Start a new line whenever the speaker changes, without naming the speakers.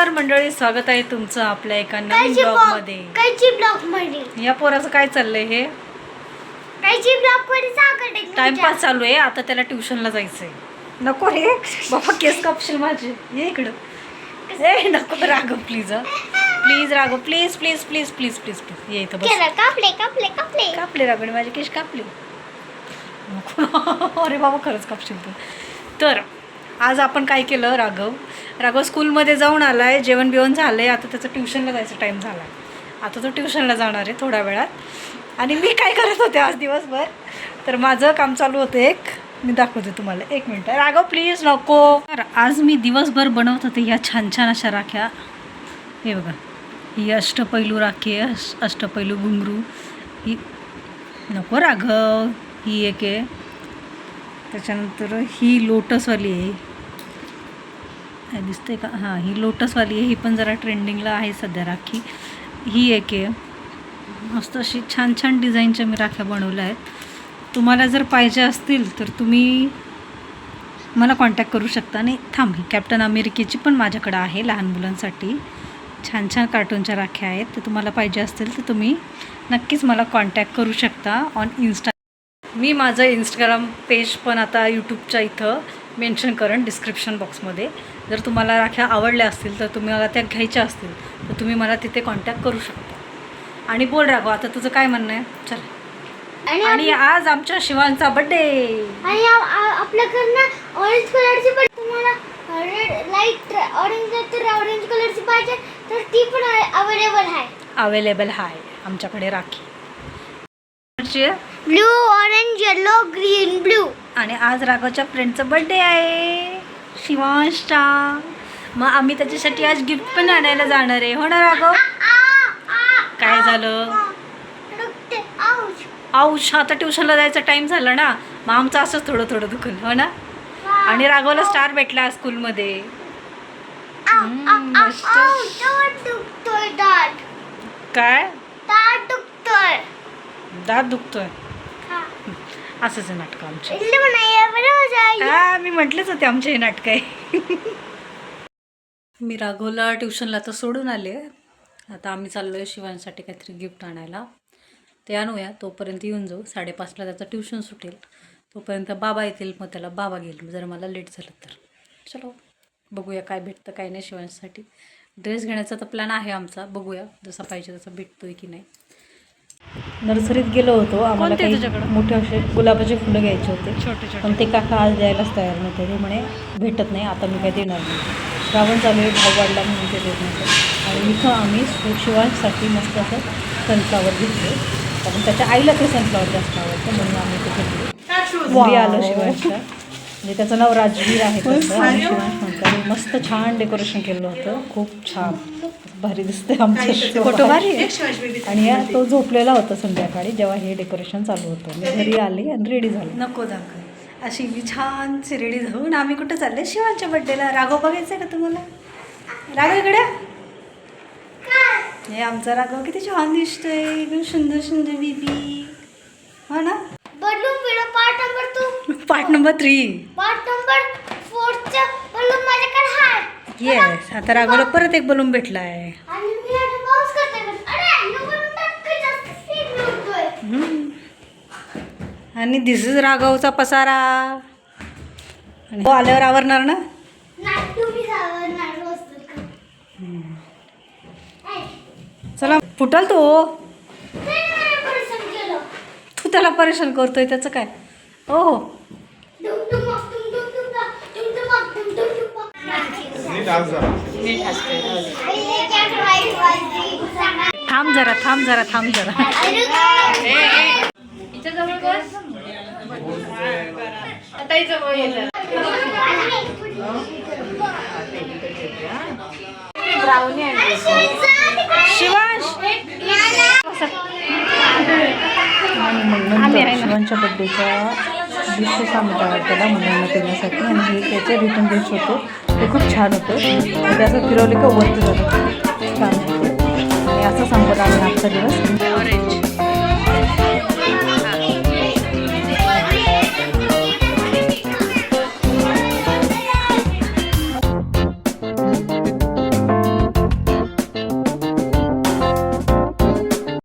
नमस्कार मंडळी, स्वागत आहे तुमचं आपल्या एका नवीन ब्लॉग मध्ये. या पोराचं काय चाललंय? हे टाइमपास चालू आहे. आता त्याला ट्युशनला जायचंय. नको रे बाबा, केस कापशील माझे. ये इकडं. ए नको Raghav, please please Raghav, please please please please please please ये इथं बस. कापले राघवने माझे केस कापले. अरे बाबा खरंच कापशील तू. तर आज आपण काय केलं, राघव स्कूलमध्ये जाऊन आला आहे, जेवण बिवण झालं आहे. आता त्याचं ट्युशनला जायचा टाईम झाला आहे. आता तो ट्युशनला जाणार आहे थोड्या वेळात. आणि मी काय करत होते आज दिवसभर, तर माझं काम चालू होतं मी दाखवते तुम्हाला. एक मिनटं राघव प्लीज नको. तर आज मी दिवसभर बनवत होते ह्या छान छान अशा राख्या. हे बघा, ही अष्टपैलू राखी आहे, अष्टपैलू घुंगरू. ही नको राघव, ही एक आहे. त्याच्यानंतर ही लोटसवाली आहे, काय दिसते का? हां, ही लोटसवाली आहे. ही पण जरा ट्रेंडिंगला आहे सध्या राखी. ही एक आहे. मस्त अशी छान छान डिझाईनच्या मी राख्या बनवल्या आहेत. तुम्हाला जर पाहिजे असतील तर तुम्ही मला कॉन्टॅक्ट करू शकता. आणि ही कॅप्टन अमेरिकेची पण माझ्याकडं आहे लहान मुलांसाठी. छान छान कार्टूनच्या राख्या आहेत. ते तुम्हाला पाहिजे असतील तर तुम्ही नक्कीच मला कॉन्टॅक्ट करू शकता ऑन इन्स्टा. मी माझं इंस्टाग्राम पेज पण आता यूट्यूबच्या इथं मेन्शन करेन डिस्क्रिप्शन बॉक्समध्ये. जर तुम्हाला राख्या आवडल्या असतील तर तुम्ही मला त्या घ्यायच्या असतील तर तुम्ही मला तिथे कॉन्टॅक्ट करू शकता. आणि बोल राघव, आता तुझं काय म्हणणं आहे? चल. आणि आज आमच्या शिवांचा बड्डे.
आणि आपल्याकडनं ऑरेंज कलरची पण तुम्हाला लाईट ऑरेंज कलरची पाहिजे तर ती पण अवेलेबल आहे
आमच्याकडे rakhi.
Blue, orange, yellow, green, blue.
आणि आज राघवच्या फ्रेंडचं बड्डे आहे, शिवांशचा. मग आम्ही त्याच्यासाठी आज गिफ्ट पण आणायला जाणार आहे. हो ना राघव? काय झालं? आऊश, आता ट्युशनला जायचा टाइम झाला ना, मग आमचं असंच थोडं थोडं दुखल. हो ना? आणि राघवला स्टार भेटला स्कूलमध्ये. काय? दात दुखतोय. असंच आहे नाटक आमचे. हा, मी म्हटलंच होते आमचे हे नाटक आहे. मी राघवला ट्युशनला तर सोडून आले. आता आम्ही चाललो आहे शिवांसाठी काहीतरी गिफ्ट आणायला. ते आणूया, तोपर्यंत येऊन जाऊ. 5:30ला त्याचं ट्युशन सुटेल. तोपर्यंत बाबा येतील, मग त्याला बाबा घेईल जर मला लेट झालं तर. चलो बघूया काय भेटतं काय नाही. शिवांसाठी ड्रेस घेण्याचा तर प्लॅन आहे आमचा. बघूया जसा पाहिजे तसा भेटतोय की नाही. नर्सरीत गेलो होतो, आम्हाला काही मोठे असे गुलाबाचे फुलं घ्यायचे होते छोटे, पण ते काका आज द्यायलाच तयार नव्हते. ते म्हणे भेटत नाही, आता मी काही देणार नाही. श्रावण चालू आहे, भाव वाढला म्हणून ते देत नव्हतं. आणि इथं आम्ही शिवांसाठी मस्त असं सनफ्लावर घेतले, कारण त्याच्या आईला ते सनफ्लावर जास्त आवडतं म्हणून आम्ही ते घेतले. घरी आलो शिवांशच्या, म्हणजे त्याचं नाव राजवीर आहे तसं. आणि शिवांश म्हणतात मस्त छान डेकोरेशन केलं होतं, खूप छान भारी दिसते आमचं फोटो भारी. आणि तो झोपलेला होता संध्याकाळी जेव्हा हे डेकोरेशन चालू होतं. मी घरी आले आणि रेडी झाले. नको दाखव अशी मी छानशी रेडी झाऊन आम्ही कुठं चालले? शिवांच्या बड्डेला. राघव बघायचं आहे का तुम्हाला? राघव इकडे. हे आमचा राघव किती छान दिसतोय, एकदम सुंदर सुंदर बेबी. हो ना? Part number 3.
पार्ट नंबर 4चा बलून माझ्याकडे आहे.
येस, आता राघवला परत एक बलून भेटला आहे.
आणि मी आता पाऊस करते. अरे यो बलून टाकते, जास्त स्पीड उडतोय.
आणि दिस इज राघवचा पसारा. आणि हो आल्यावर आवरणार ना?
नाही, तुम्ही आवरणार वस्तू का?
चला फुटल तो. तू त्याला परेशान करतोय, त्याचं काय? हो थांब जरा. शिवांश शिवांच्या बड्डेच्या डिशेस आम्ही तयार केला मुलांना देण्यासाठी. आणि हे त्याचे रिटर्न गिफ्ट होते, ते खूप छान होतं. ते असं फिरवले का वरती जातं, छान होतं. आणि असं संपला आम्ही आजचा दिवस.